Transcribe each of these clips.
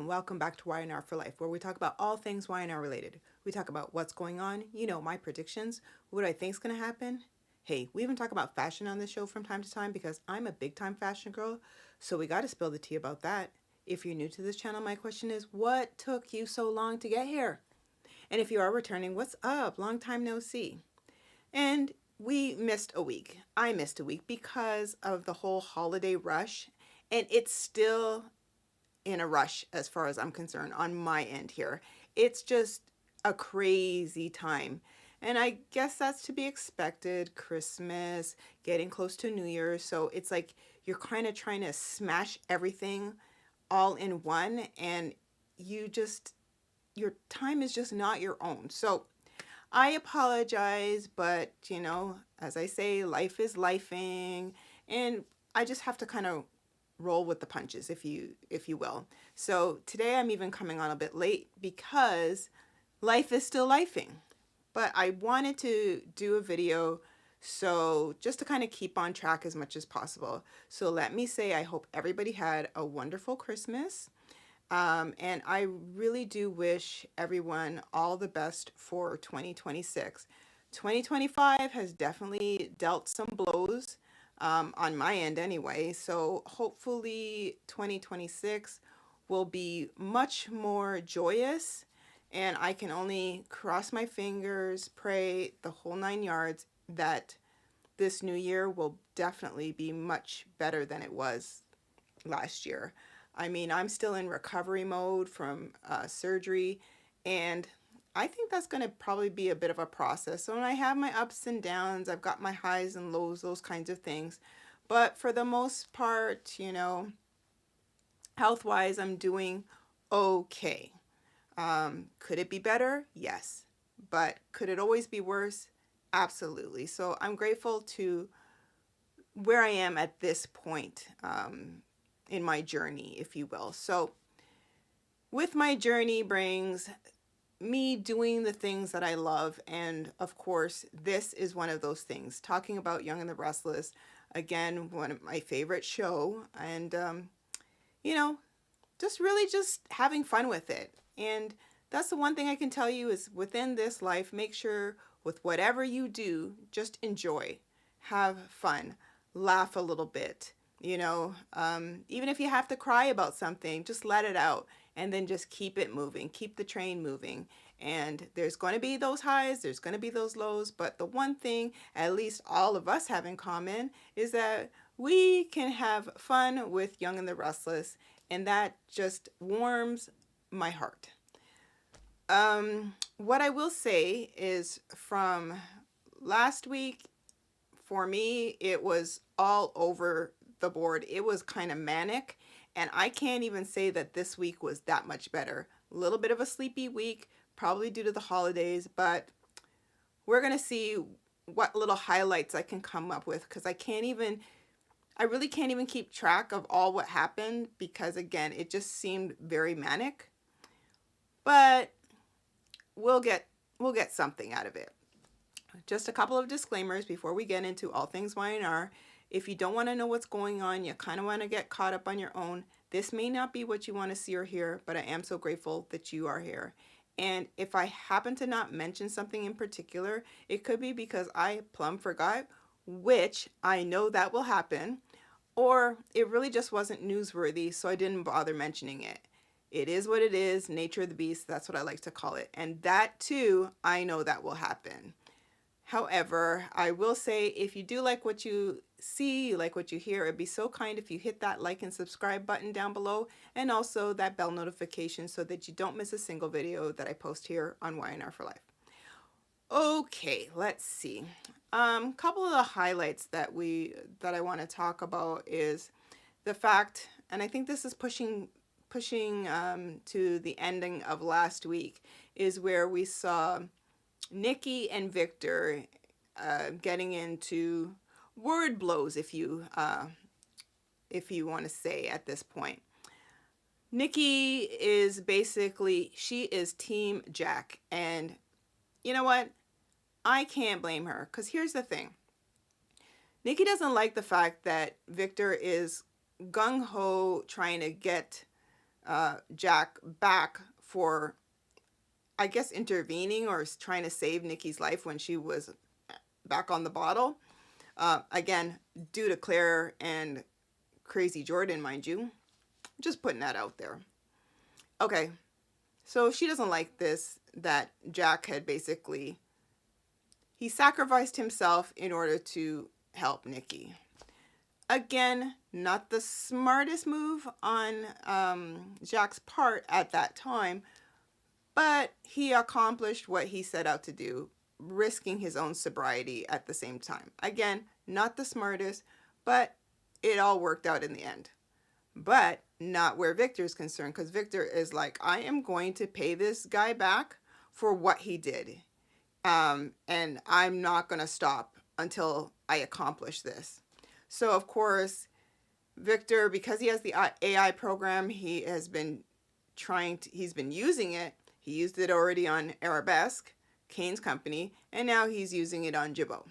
and welcome back to Y&R For Life, where we talk about all things Y&R related. We talk about what's going on, my predictions, what I think is going to happen. Hey, we even talk about fashion on this show from time to time because I'm a big time fashion girl, so we got to spill the tea about that. If you're new to this channel, my question is, what took you so long to get here? And if you are returning, what's up? Long time no see. And we missed a week. I missed a week because of the whole holiday rush, and it's still in a rush as far as I'm concerned on my end here. It's just a crazy time. And I guess that's to be expected. Christmas, getting close to New Year's. So it's like you're kind of trying to smash everything all in one, and your time is just not your own. So I apologize, but as I say, life is lifing, and I just have to kind of roll with the punches, if you will. So today I'm even coming on a bit late because life is still lifing. But I wanted to do a video so just to kind of keep on track as much as possible. So let me say I hope everybody had a wonderful Christmas. And I really do wish everyone all the best for 2026. 2025 has definitely dealt some blows on my end anyway. So hopefully 2026 will be much more joyous. And I can only cross my fingers, pray the whole 9 yards that this new year will definitely be much better than it was last year. I mean, I'm still in recovery mode from surgery, and I think that's going to probably be a bit of a process. So when I have my ups and downs, I've got my highs and lows, those kinds of things. But for the most part, health-wise, I'm doing okay. Could it be better? Yes. But could it always be worse? Absolutely. So I'm grateful to where I am at this point in my journey, if you will. So with my journey brings me doing the things that I love. And of course, this is one of those things. Talking about Young and the Restless, again, one of my favorite show. And, just really just having fun with it. And that's the one thing I can tell you is within this life, make sure with whatever you do, just enjoy, have fun, laugh a little bit. Even if you have to cry about something, just let it out and then just keep it moving, keep the train moving. And there's going to be those highs, there's going to be those lows, but the one thing at least all of us have in common is that we can have fun with Young and the Restless, and that just warms my heart. What I will say is from last week, for me, it was all over the board. It was kind of manic, and I can't even say that this week was that much better. A little bit of a sleepy week, probably due to the holidays, but we're going to see what little highlights I can come up with because I really can't even keep track of all what happened because again, it just seemed very manic. But we'll get something out of it. Just a couple of disclaimers before we get into all things Y&R. If you don't want to know what's going on, you kind of want to get caught up on your own, this may not be what you want to see or hear, but I am so grateful that you are here. And if I happen to not mention something in particular, it could be because I plumb forgot, which I know that will happen, or it really just wasn't newsworthy, so I didn't bother mentioning it. It is what it is, nature of the beast, that's what I like to call it. And that too, I know that will happen. However, I will say if you do like what you see, you like what you hear, it'd be so kind if you hit that like and subscribe button down below and also that bell notification so that you don't miss a single video that I post here on Y&R For Life. Okay, let's see. Couple of the highlights that I want to talk about is the fact, and I think this is pushing to the ending of last week, is where we saw Nikki and Victor getting into word blows, if you want to say at this point. Nikki is basically, she is Team Jack, and you know what? I can't blame her, because here's the thing. Nikki doesn't like the fact that Victor is gung-ho trying to get Jack back for, I guess, intervening or trying to save Nikki's life when she was back on the bottle. Again, due to Claire and Crazy Jordan, mind you. Just putting that out there. Okay, so she doesn't like this, that Jack had basically, he sacrificed himself in order to help Nikki. Again, not the smartest move on Jack's part at that time, but he accomplished what he set out to do, risking his own sobriety at the same time. Again, not the smartest, but it all worked out in the end. But not where Victor's concerned, because Victor is like, I am going to pay this guy back for what he did. And I'm not going to stop until I accomplish this. So, of course, Victor, because he has the AI program, he has been he's been using it. He used it already on Arabesque, Kane's company, and now he's using it on Jibbo.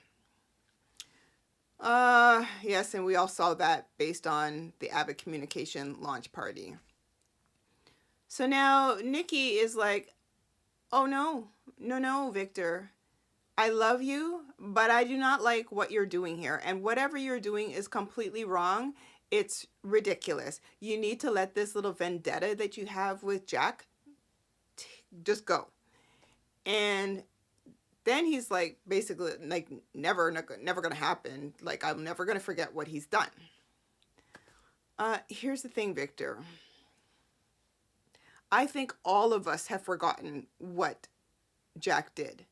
Yes, and we all saw that based on the Abbott Communication launch party. So now Nikki is like, oh no, Victor. I love you, but I do not like what you're doing here. And whatever you're doing is completely wrong. It's ridiculous. You need to let this little vendetta that you have with Jack just go. And then he's like, basically, like, never gonna happen. Like, I'm never gonna forget what he's done. Here's the thing, Victor. I think all of us have forgotten what Jack did.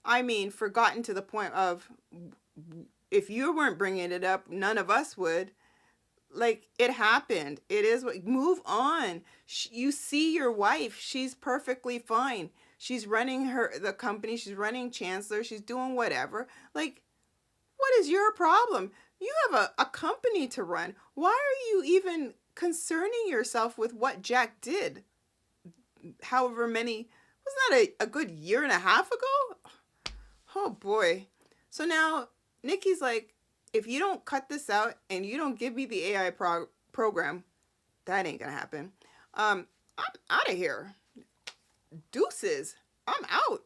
I mean, forgotten to the point of, if you weren't bringing it up, none of us would. Like, it happened. It is what, move on. You see your wife. She's perfectly fine. She's running the company. She's running Chancellor. She's doing whatever. Like, what is your problem? You have a company to run. Why are you even concerning yourself with what Jack did? However many, wasn't that a good year and a half ago? Oh boy. So now Nikki's like, if you don't cut this out and you don't give me the AI program, that ain't gonna happen. I'm out of here. Deuces. I'm out.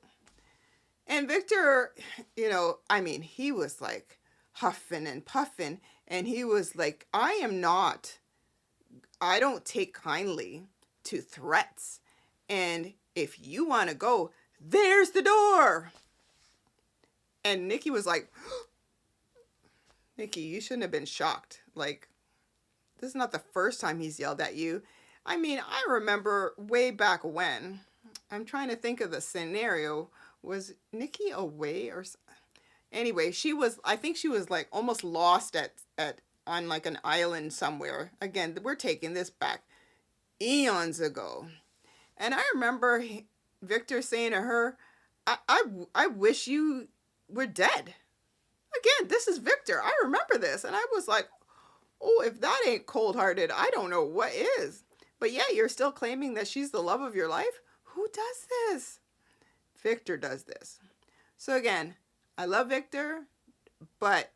And Victor, I mean, he was like huffing and puffing, and he was like, I don't take kindly to threats. And if you want to go, there's the door. And Nikki was like, Nikki, you shouldn't have been shocked. Like, this is not the first time he's yelled at you. I mean, I remember way back when. I'm trying to think of the scenario. Was Nikki away or anyway, I think she was like almost lost on like an island somewhere. Again, we're taking this back eons ago. And I remember Victor saying to her, I wish you were dead. Again, this is Victor. I remember this. And I was like, oh, if that ain't cold-hearted, I don't know what is. But yeah, you're still claiming that she's the love of your life? Who does this? Victor does this. So again, I love Victor, but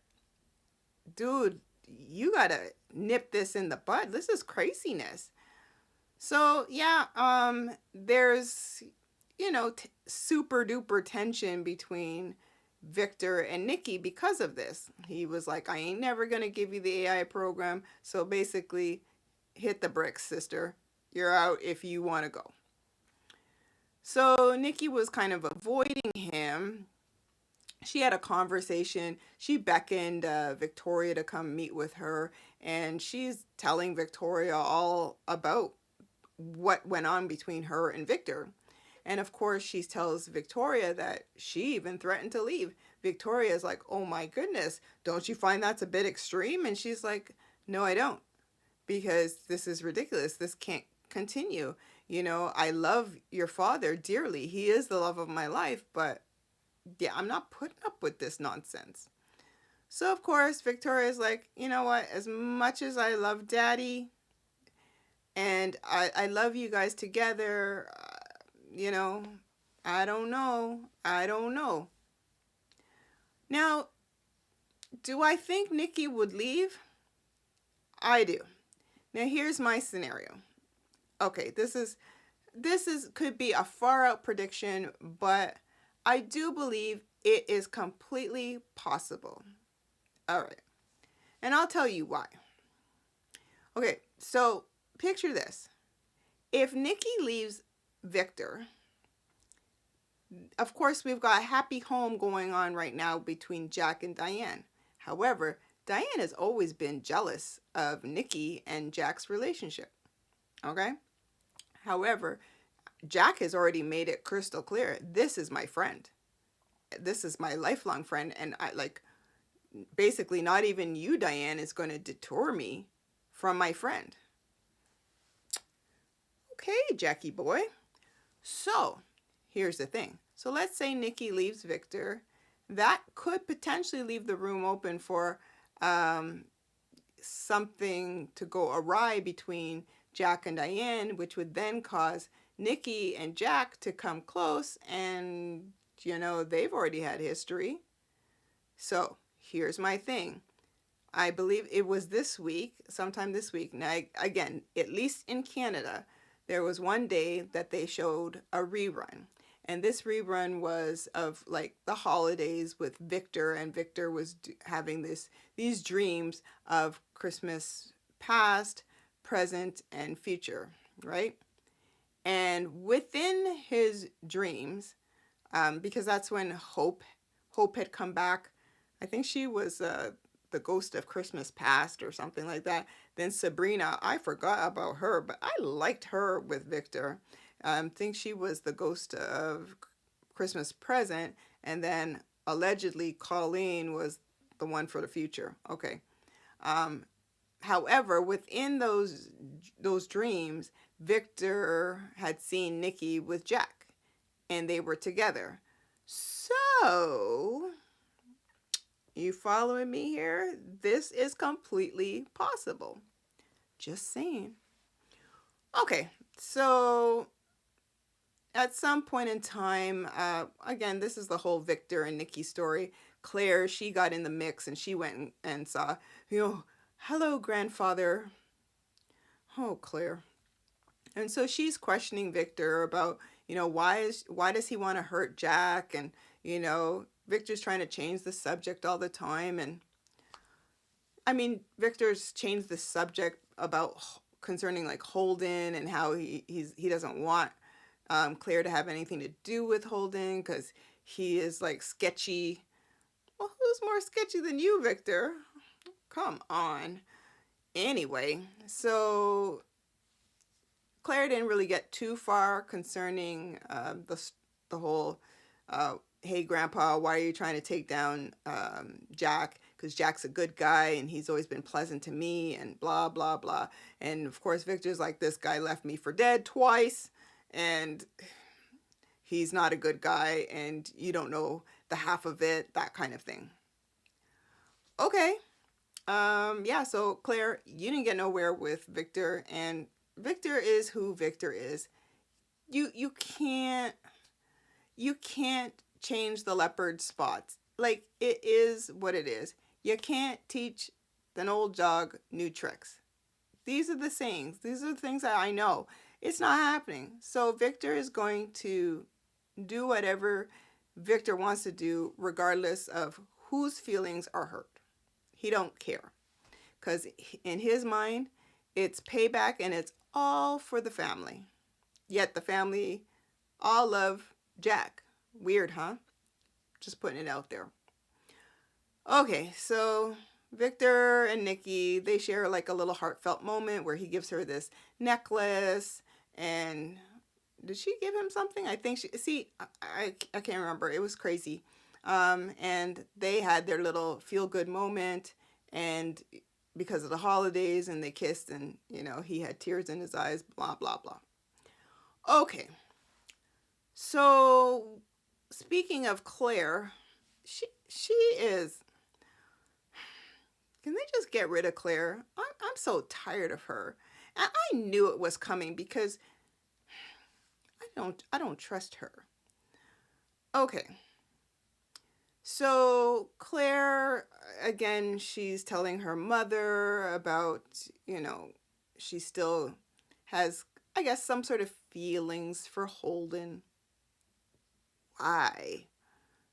dude, you gotta nip this in the bud. This is craziness. So yeah, there's, super duper tension between Victor and Nikki because of this. He was like, I ain't never gonna give you the AI program. So basically, hit the bricks, sister. You're out if you want to go. So Nikki was kind of avoiding him. She had a conversation. She beckoned Victoria to come meet with her, and she's telling Victoria all about what went on between her and Victor. And of course, she tells Victoria that she even threatened to leave. Victoria is like, oh my goodness, don't you find that's a bit extreme? And she's like, no, I don't, because this is ridiculous. This can't continue. I love your father dearly. He is the love of my life, but yeah, I'm not putting up with this nonsense. So of course, Victoria's like, you know what? As much as I love Daddy and I love you guys together, I don't know. Now, do I think Nikki would leave? I do. Now, here's my scenario. Okay, this is could be a far out prediction, but I do believe it is completely possible. All right. And I'll tell you why. Okay, so picture this. If Nikki leaves Victor, of course, we've got a happy home going on right now between Jack and Diane. However, Diane has always been jealous of Nikki and Jack's relationship. Okay? However, Jack has already made it crystal clear, this is my friend. This is my lifelong friend, and I like basically not even you, Diane, is going to detour me from my friend. Okay, Jackie boy. So, here's the thing. So let's say Nikki leaves Victor. That could potentially leave the room open for something to go awry between Jack and Diane, which would then cause Nikki and Jack to come close, and they've already had history. So here's my thing. I believe it was this week, sometime this week. Now, again, at least in Canada, there was one day that they showed a rerun. And this rerun was of like the holidays with Victor, and Victor was having these dreams of Christmas past, present, and future, right? And within his dreams, because that's when Hope had come back. I think she was the ghost of Christmas past or something like that. Then Sabrina, I forgot about her, but I liked her with Victor. I think she was the ghost of Christmas present, and then allegedly Colleen was the one for the future. Okay. However, within those dreams, Victor had seen Nikki with Jack, and they were together. So, you following me here? This is completely possible. Just saying. Okay, so at some point in time, again, this is the whole Victor and Nikki story. Claire, she got in the mix and she went and saw, hello, grandfather. Oh, Claire. And so she's questioning Victor about, why does he want to hurt Jack? And, Victor's trying to change the subject all the time. And I mean, Victor's changed the subject about concerning like Holden and how he doesn't want Claire to have anything to do with Holden because he is like sketchy. Well, who's more sketchy than you, Victor? Come on. Anyway, so Claire didn't really get too far concerning the whole, hey, Grandpa, why are you trying to take down Jack? Because Jack's a good guy and he's always been pleasant to me and blah, blah, blah. And of course, Victor's like, this guy left me for dead twice and he's not a good guy and you don't know the half of it, that kind of thing. Okay. Yeah, so Claire, you didn't get nowhere with Victor, and Victor is who Victor is. You can't change the leopard spots. Like, it is what it is. You can't teach an old dog new tricks. These are the sayings. These are the things that I know. It's not happening. So Victor is going to do whatever Victor wants to do, regardless of whose feelings are hurt. He don't care. Because in his mind, it's payback and it's all for the family. Yet the family all love Jack. Weird, huh? Just putting it out there. Okay, so Victor and Nikki, they share like a little heartfelt moment where he gives her this necklace. And did she give him something? I think I can't remember. It was crazy. And they had their little feel-good moment, and because of the holidays, and they kissed, and he had tears in his eyes, blah blah blah. Okay, so speaking of Claire, she is. Can they just get rid of Claire? I'm so tired of her. And I knew it was coming because I don't trust her. Okay. So Claire, again, she's telling her mother about, she still has I guess, some sort of feelings for Holden. Why?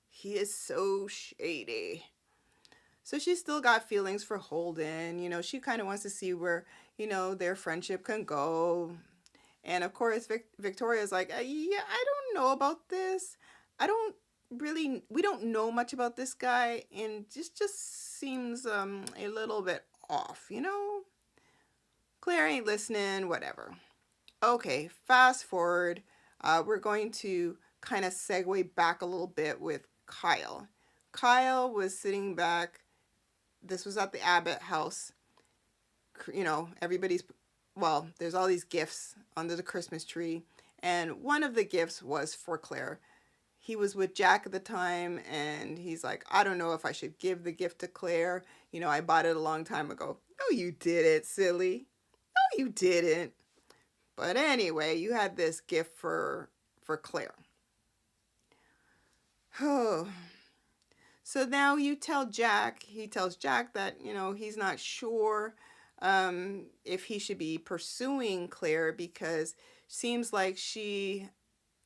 He is so shady. So she's still got feelings for Holden. She kind of wants to see where, their friendship can go. And of course, Victoria's like, yeah, I don't know about this. We don't know much about this guy. And just seems a little bit off. Claire ain't listening, whatever. Okay, fast forward. We're going to kind of segue back a little bit with Kyle. Kyle was sitting back. This was at the Abbott house. There's all these gifts under the Christmas tree. And one of the gifts was for Claire. He was with Jack at the time, and he's like, I don't know if I should give the gift to Claire. I bought it a long time ago. No, you didn't, silly. No, you didn't. But anyway, you had this gift for Claire. Oh. So now he tells Jack that, he's not sure if he should be pursuing Claire because seems like she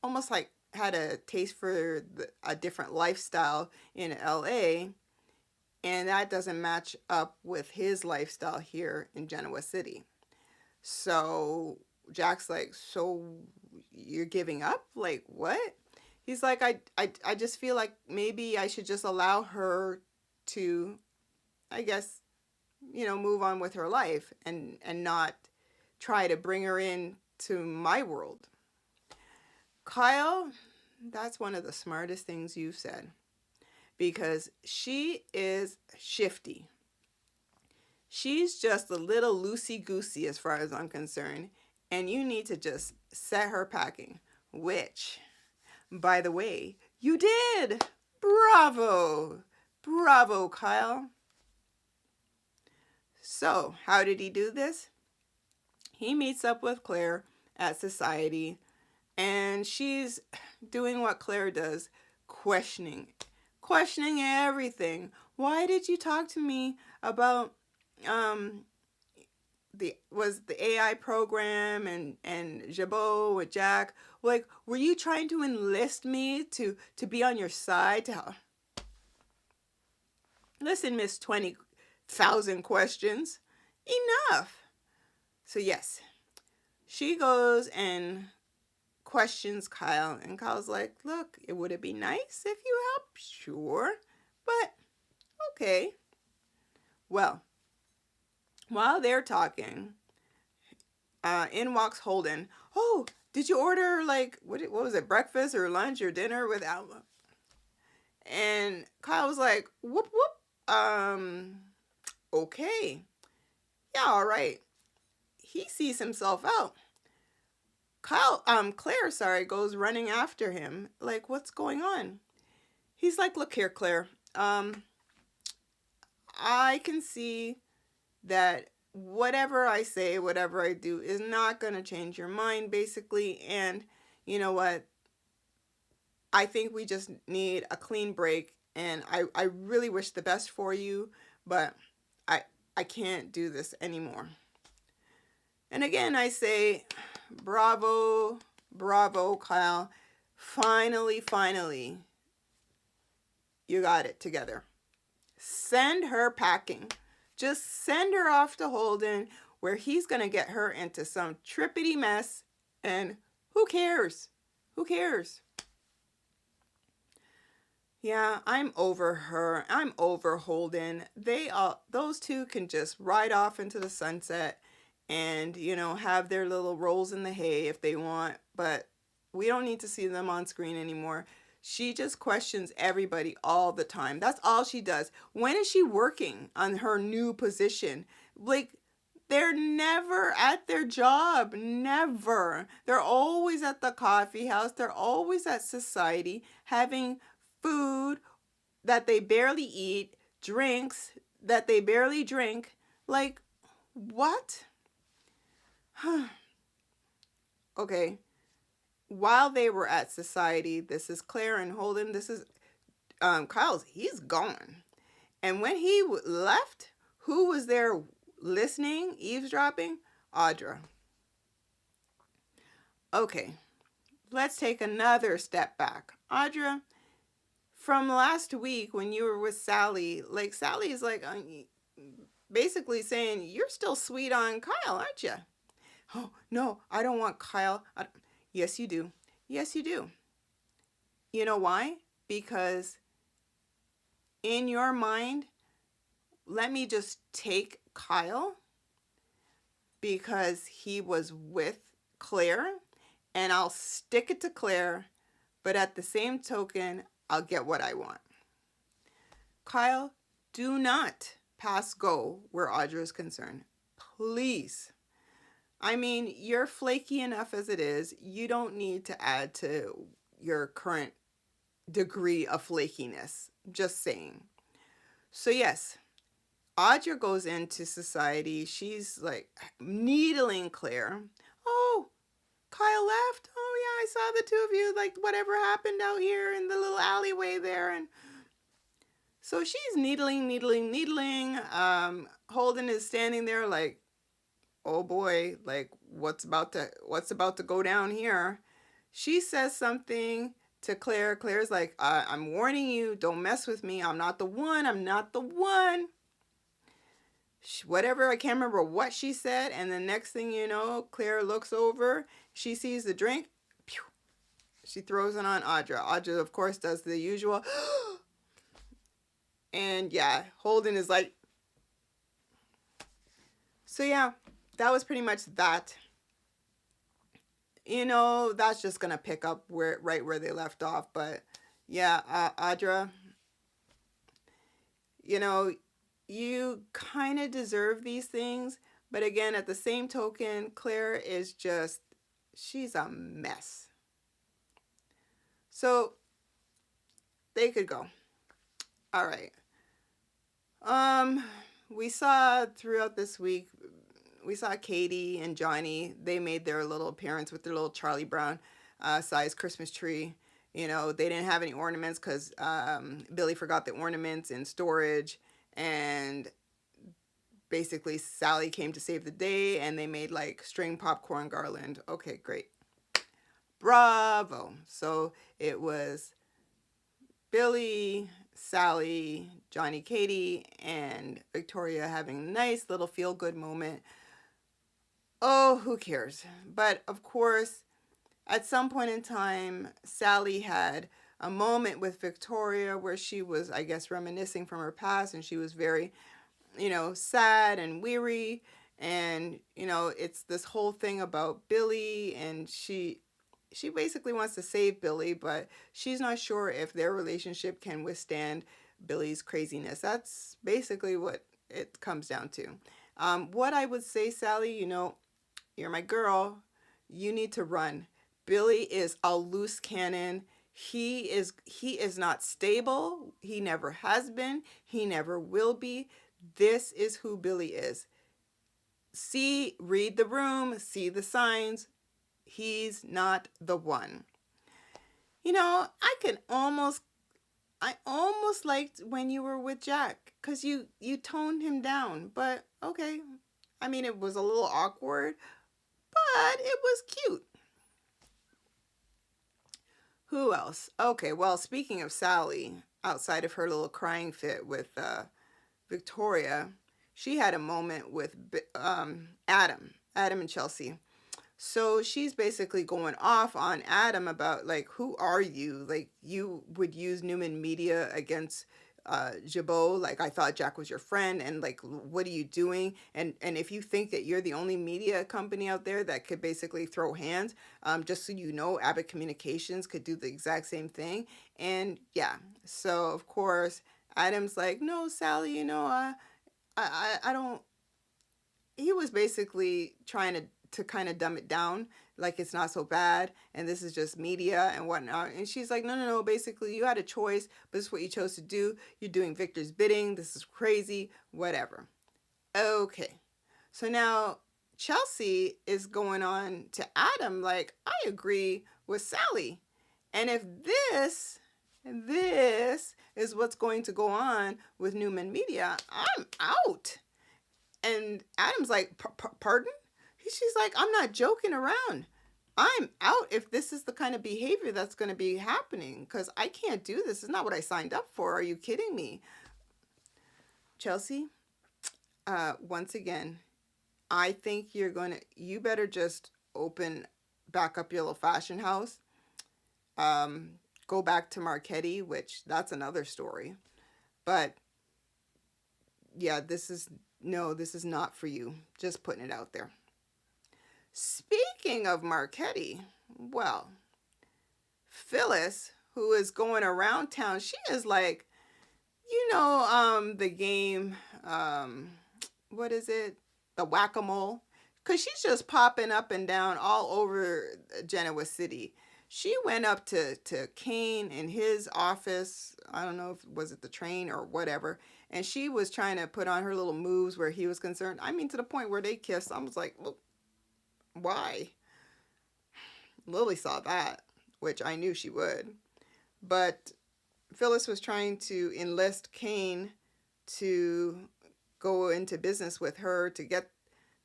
almost like had a taste for a different lifestyle in LA, and that doesn't match up with his lifestyle here in Genoa City. So Jack's like, so you're giving up? Like, what? He's like, I just feel like maybe I should just allow her to, I guess, move on with her life and not try to bring her in to my world. Kyle, that's one of the smartest things you've said, because she is shifty. She's just a little loosey-goosey as far as I'm concerned, and you need to just set her packing, which, by the way, you did. Bravo. Bravo, Kyle. So, how did he do this? He meets up with Claire at Society, and she's doing what Claire does, questioning everything. Why did you talk to me about the AI program and Jabot with Jack? Like, were you trying to enlist me to be on your side? Listen, Miss 20,000 questions. Enough. So yes, she goes and questions Kyle, and Kyle's like, look, would it be nice if you help? Sure, but okay. Well, while they're talking, in walks Holden. Oh, did you order, like, what was it, breakfast or lunch or dinner with Alma? And Kyle was like, whoop, whoop. Okay. Yeah, all right. He sees himself out. Claire, goes running after him. Like, what's going on? He's like, look here, Claire. I can see that whatever I say, whatever I do is not going to change your mind, basically. And you know what? I think we just need a clean break. And I really wish the best for you, but I can't do this anymore. And again, I say, bravo, bravo, Kyle. Finally, you got it together. Send her packing. Just send her off to Holden, where he's going to get her into some trippity mess. And who cares? Who cares? Yeah, I'm over her. I'm over Holden. Those two can just ride off into the sunset and, have their little rolls in the hay if they want. But we don't need to see them on screen anymore. She just questions everybody all the time. That's all she does. When is she working on her new position? Like, they're never at their job. Never. They're always at the coffee house. They're always at Society having food that they barely eat, drinks that they barely drink. Like, what? Okay. While they were at Society, this is Claire and Holden. This is Kyle's. He's gone. And when he left, who was there listening, eavesdropping? Audra. Okay, let's take another step back. Audra, from last week when you were with Sally, like Sally is like basically saying, you're still sweet on Kyle, aren't you? Oh, no, I don't want Kyle. Yes, you do. Yes, you do. You know why? Because in your mind, let me just take Kyle because he was with Claire and I'll stick it to Claire, but at the same token, I'll get what I want. Kyle, do not pass go where Audra is concerned. Please. I mean, you're flaky enough as it is. You don't need to add to your current degree of flakiness. Just saying. So, yes, Audra goes into society. She's like needling Claire. Oh, Kyle left? Oh, yeah, I saw the two of you. Like, whatever happened out here in the little alleyway there. And so she's needling. Holden is standing there like, oh boy, like what's about to go down here. She says something to Claire. Claire's like, I'm warning you, don't mess with me. I'm not the one. Whatever, I can't remember what she said. And the next thing you know, Claire looks over. She sees the drink. Pew, she throws it on Audra. Audra, of course, does the usual. And yeah, Holden is like. So yeah, that was pretty much that. That's just gonna pick up right where they left off. But yeah, Audra, you kind of deserve these things. But again, at the same token, Claire is she's a mess. So they could go. All right. We saw throughout this week, we saw Katie and Johnny. They made their little appearance with their little Charlie Brown size Christmas tree. They didn't have any ornaments because Billy forgot the ornaments in storage. And basically Sally came to save the day and they made like string popcorn garland. Okay, great. Bravo. So it was Billy, Sally, Johnny, Katie, and Victoria having a nice little feel-good moment. Oh, who cares? But of course, at some point in time, Sally had a moment with Victoria where she was, I guess, reminiscing from her past, and she was very, sad and weary. And, it's this whole thing about Billy, and she basically wants to save Billy, but she's not sure if their relationship can withstand Billy's craziness. That's basically what it comes down to. What I would say, Sally, you're my girl. You need to run. Billy is a loose cannon. He is not stable. He never has been. He never will be. This is who Billy is. Read the room, see the signs. He's not the one. I almost liked when you were with Jack because you toned him down. But okay, I mean, it was a little awkward, but it was cute. Who else? Okay, well, speaking of Sally, outside of her little crying fit with Victoria, she had a moment with Adam and Chelsea. So she's basically going off on Adam about, like, who are you? Like, you would use Newman Media against Jabot. Like, I thought Jack was your friend, and, like, what are you doing? And if you think that you're the only media company out there that could basically throw hands, just so you know, Abbott Communications could do the exact same thing. And, yeah, so, of course, Adam's like, no, Sally, I don't... He was basically trying to kind of dumb it down, like it's not so bad and this is just media and whatnot. And she's like, no, basically you had a choice, but this is what you chose to do. You're doing Victor's bidding. This is crazy, whatever. Okay, so now Chelsea is going on to Adam like, I agree with Sally, and if this is what's going to go on with Newman Media, I'm out. And Adam's like, pardon? She's like, I'm not joking around. I'm out if this is the kind of behavior that's going to be happening because I can't do this. It's not what I signed up for. Are you kidding me? Chelsea, once again, I think you better just open back up your little fashion house. Um, Go back to Marchetti, which that's another story. But yeah, this is not for you. Just putting it out there. Speaking of Marchetti, well, Phyllis, who is going around town, she is like, the game, what is it? The whack-a-mole. Because she's just popping up and down all over Genoa City. She went up to Kane in his office. I don't know if was it the train or whatever. And she was trying to put on her little moves where he was concerned. I mean, to the point where they kissed. I was like, well, why? Lily saw that, which I knew she would. But Phyllis was trying to enlist Kane to go into business with her to get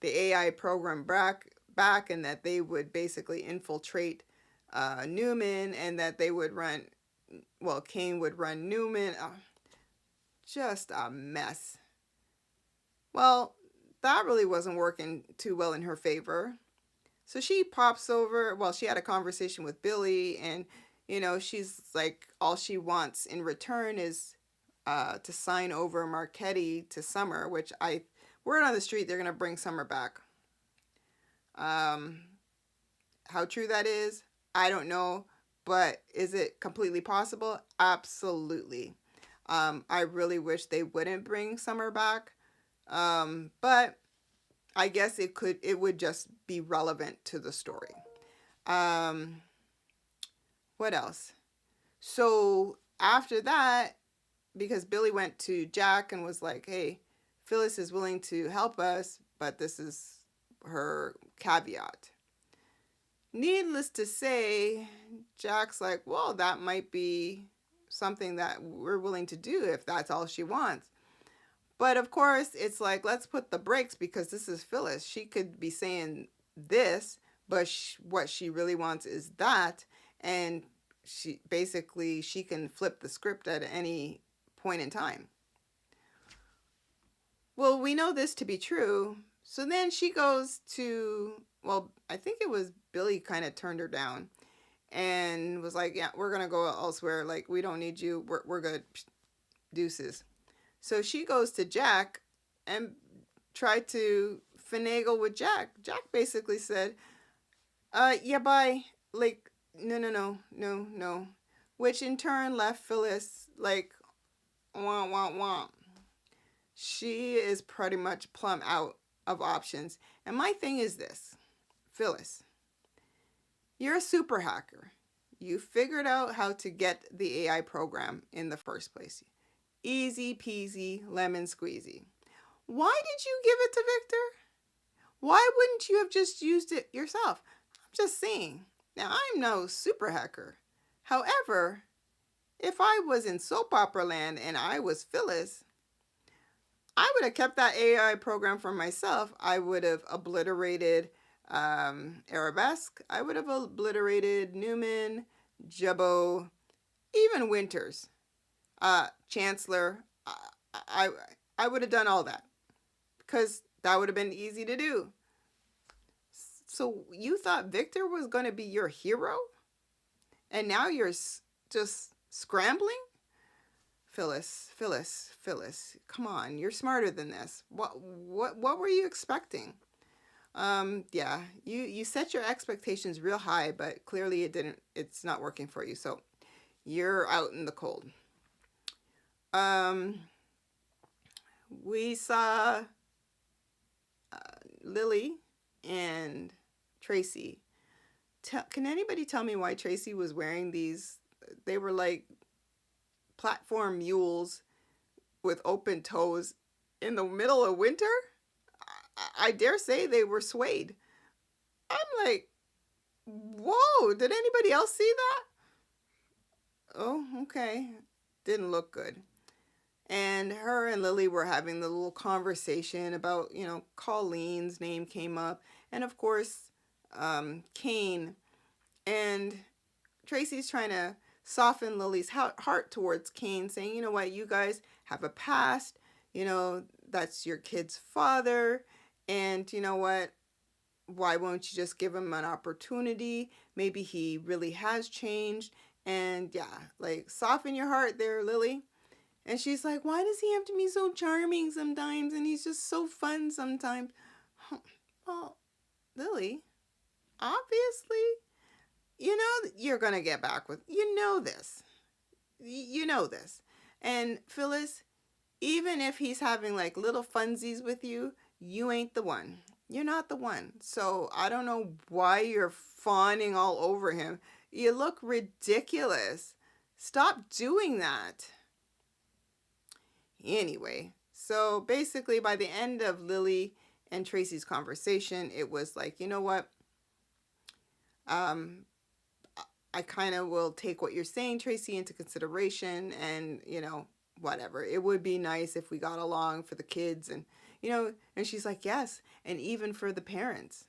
the AI program back and that they would basically infiltrate Newman and that they would Kane would run Newman. Just a mess. Well, that really wasn't working too well in her favor. So she pops over. Well, she had a conversation with Billy, and she's like, all she wants in return is to sign over Marchetti to Summer, which word on the street they're gonna bring Summer back. How true that is, I don't know, but is it completely possible? Absolutely. I really wish they wouldn't bring Summer back, but I guess it would just be relevant to the story. What else? So after that, because Billy went to Jack and was like, hey, Phyllis is willing to help us, but this is her caveat. Needless to say, Jack's like, well, that might be something that we're willing to do if that's all she wants. But of course, it's like, let's put the brakes because this is Phyllis. She could be saying this, but what she really wants is that. And she can flip the script at any point in time. Well, we know this to be true. So then she goes to, I think it was Billy kind of turned her down and was like, yeah, we're going to go elsewhere. Like, we don't need you. We're good. Deuces. So she goes to Jack and tried to finagle with Jack. Jack basically said, yeah, bye. Like, no. Which in turn left Phyllis like, wah, wah, wah. She is pretty much plumb out of options. And my thing is this, Phyllis, you're a super hacker. You figured out how to get the AI program in the first place. Easy peasy, lemon squeezy. Why did you give it to Victor? Why wouldn't you have just used it yourself? I'm just saying. Now, I'm no super hacker. However, if I was in soap opera land and I was Phyllis, I would have kept that AI program for myself. I would have obliterated Arabesque. I would have obliterated Newman, Jubbo, even Winters, Chancellor. I would have done all that because that would have been easy to do. So you thought Victor was going to be your hero? And now you're just scrambling? Phyllis, come on, you're smarter than this. What were you expecting? Yeah, you set your expectations real high, but clearly it's not working for you. So you're out in the cold. We saw Lily and Tracy. Can anybody tell me why Tracy was wearing these? They were like platform mules with open toes in the middle of winter. I dare say they were suede. I'm like, whoa, did anybody else see that? Oh, okay. Didn't look good. And her and Lily were having the little conversation about, Colleen's name came up. And of course, Kane And Tracy's trying to soften Lily's heart towards Kane, saying, you know what, you guys have a past, that's your kid's father, and you know what, why won't you just give him an opportunity? Maybe he really has changed. And yeah, like, soften your heart there, Lily. And she's like, why does he have to be so charming sometimes? And he's just so fun sometimes. Well, Lily, obviously, you're going to get back with, this. You know this. And Phyllis, even if he's having like little funsies with you, you ain't the one. You're not the one. So I don't know why you're fawning all over him. You look ridiculous. Stop doing that. Anyway, so basically by the end of Lily and Tracy's conversation, it was like, you know what? I kind of will take what you're saying, Tracy, into consideration, and, whatever. It would be nice if we got along for the kids, and, and she's like, yes, and even for the parents.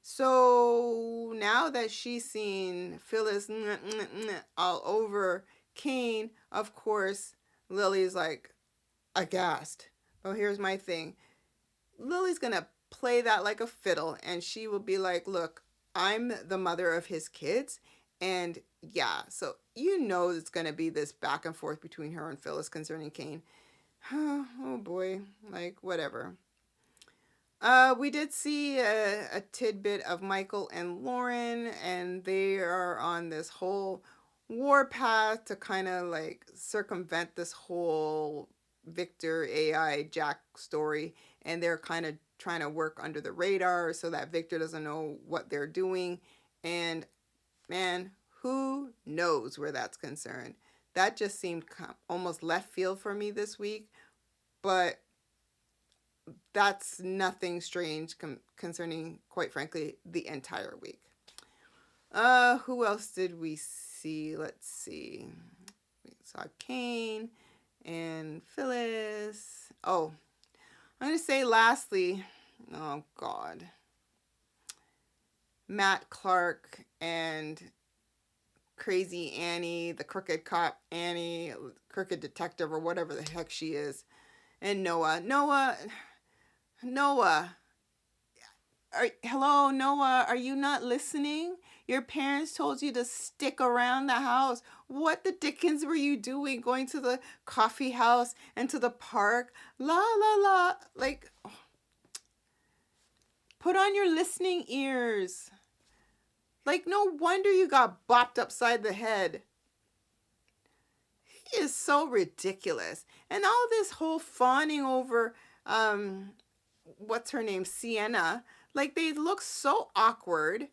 So now that she's seen Phyllis all over Kane, of course, Lily's like aghast. Well, here's my thing. Lily's going to play that like a fiddle, and she will be like, look, I'm the mother of his kids. And yeah, so it's going to be this back and forth between her and Phyllis concerning Kane. Oh boy, like whatever. We did see a tidbit of Michael and Lauren, and they are on this whole war path to kind of like circumvent this whole Victor AI Jack story, and they're kind of trying to work under the radar so that Victor doesn't know what they're doing. And man, who knows where that's concerned? That just seemed almost left field for me this week, but that's nothing strange concerning, quite frankly, the entire week. Who else did we see? Let's see. We saw Kane and Phyllis. Oh, I'm going to say lastly, oh God, Matt Clark and Crazy Annie, the crooked cop Annie, crooked detective, or whatever the heck she is, and Noah. Hello, Noah, are you not listening? Your parents told you to stick around the house. What the dickens were you doing going to the coffee house and to the park? La, la, la. Like, put on your listening ears. Like, no wonder you got bopped upside the head. He is so ridiculous. And all this whole fawning over, what's her name, Sienna, like they look so awkward.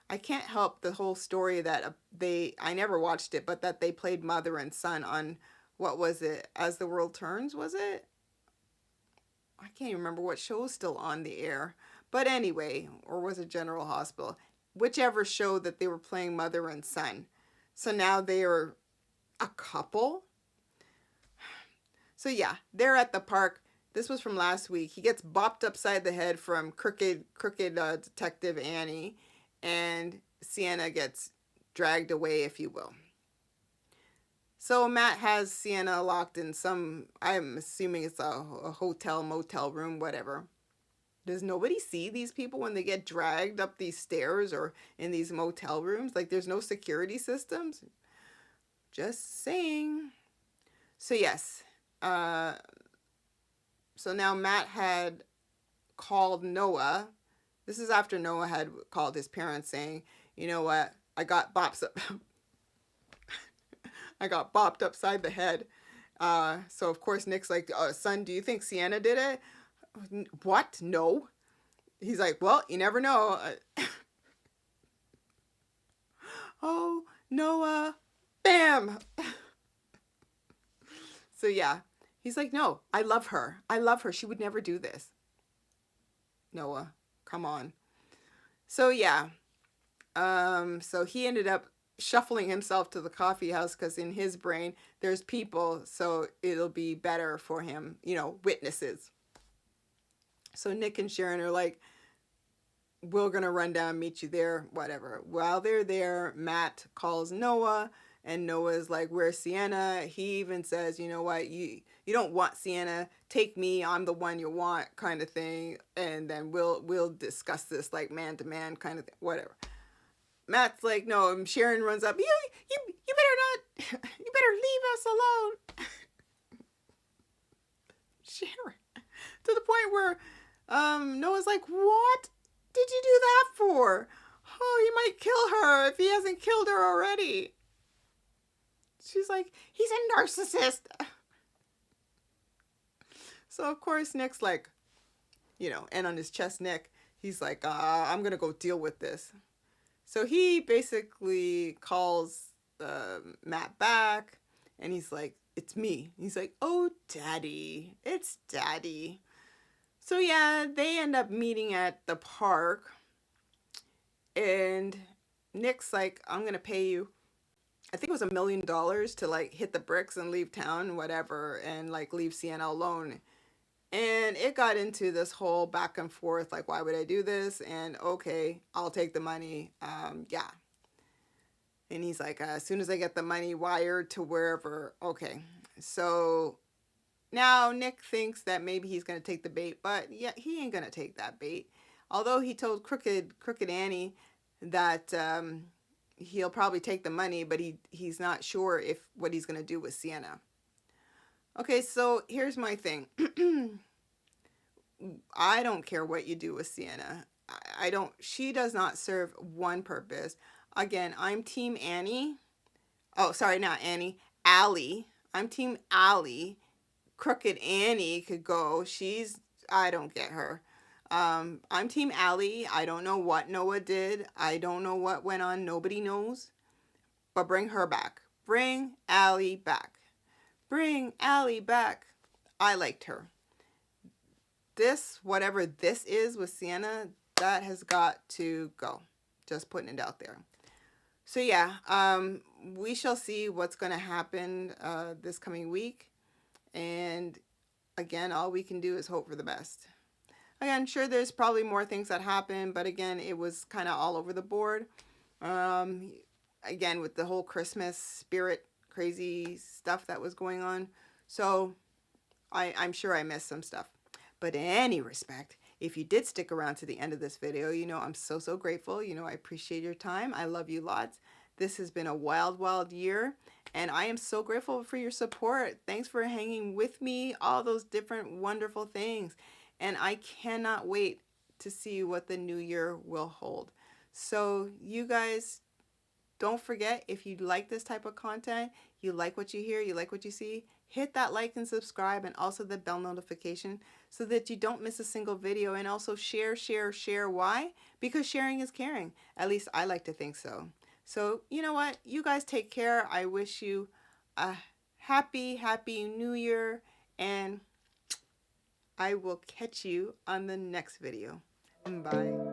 I can't help the whole story that I never watched it, but that they played mother and son on, what was it, As the World Turns, was it? I can't even remember what show is still on the air. But anyway, or was it General Hospital? Whichever show that they were playing mother and son. So now they are a couple. So yeah, they're at the park. This was from last week. He gets bopped upside the head from crooked detective Annie, and Sienna gets dragged away, if you will. So Matt has Sienna locked in some, I'm assuming it's a hotel, motel room, whatever. Does nobody see these people when they get dragged up these stairs or in these motel rooms? Like, there's no security systems? Just saying. So yes, so now Matt had called Noah. This is after Noah had called his parents saying, you know what, I got bopped upside the head. So of course Nick's like, son, do you think Sienna did it? What? No. He's like, well, you never know. Oh, Noah. Bam. So yeah, he's like, no, I love her. She would never do this. Noah, come on. So yeah, so he ended up shuffling himself to the coffee house because in his brain there's people, so it'll be better for him, witnesses. So Nick and Sharon are like, we're gonna run down, meet you there, whatever. While they're there, Matt calls Noah, and Noah's like, "Where's Sienna?" He even says, "You know what? You don't want Sienna. Take me. I'm the one you want," kind of thing. And then we'll discuss this like man to man kind of thing, whatever. Matt's like, "No." And Sharon runs up. You better not. You better leave us alone. Sharon, to the point where Noah's like, "What did you do that for? Oh, you might kill her if he hasn't killed her already." She's like, "He's a narcissist." So of course Nick's like, and on his chest Nick, he's like, "I'm gonna go deal with this." So he basically calls Matt back, and he's like, "It's me." He's like, "Oh, Daddy, it's Daddy." So yeah, they end up meeting at the park, and Nick's like, "I'm gonna pay you, I think it was $1 million to like hit the bricks and leave town, whatever, and like leave Sienna alone." And it got into this whole back and forth, like, why would I do this? And okay, I'll take the money. Yeah. And he's like, as soon as I get the money wired to wherever, okay. So now Nick thinks that maybe he's gonna take the bait, but yeah, he ain't gonna take that bait. Although he told Crooked Annie that he'll probably take the money, but he's not sure if what he's gonna do with Sienna. Okay, so here's my thing. I don't care what you do with Sienna. I don't. She does not serve one purpose. Again, I'm Team Annie. Oh, sorry, not Annie. Allie. I'm Team Allie. Crooked Annie could go. I don't get her. I'm Team Allie. I don't know what Noah did. I don't know what went on. Nobody knows. But bring her back. Bring Allie back. Bring Allie back. I liked her. This, whatever this is with Sienna, that has got to go. Just putting it out there. So yeah, we shall see what's going to happen this coming week. And again, all we can do is hope for the best. Again, sure, there's probably more things that happen, but again, it was kind of all over the board. Again, with the whole Christmas spirit, crazy stuff that was going on. So I'm sure I missed some stuff. But in any respect, if you did stick around to the end of this video, I'm so grateful. I appreciate your time. I love you lots. This has been a wild, wild year, and I am so grateful for your support. Thanks for hanging with me, all those different wonderful things. And I cannot wait to see what the new year will hold. So you guys, don't forget, if you like this type of content, you like what you hear, you like what you see, hit that like and subscribe, and also the bell notification so that you don't miss a single video. And also share. Why? Because sharing is caring. At least I like to think so. So you know what? You guys take care. I wish you a happy new year, and I will catch you on the next video. Bye.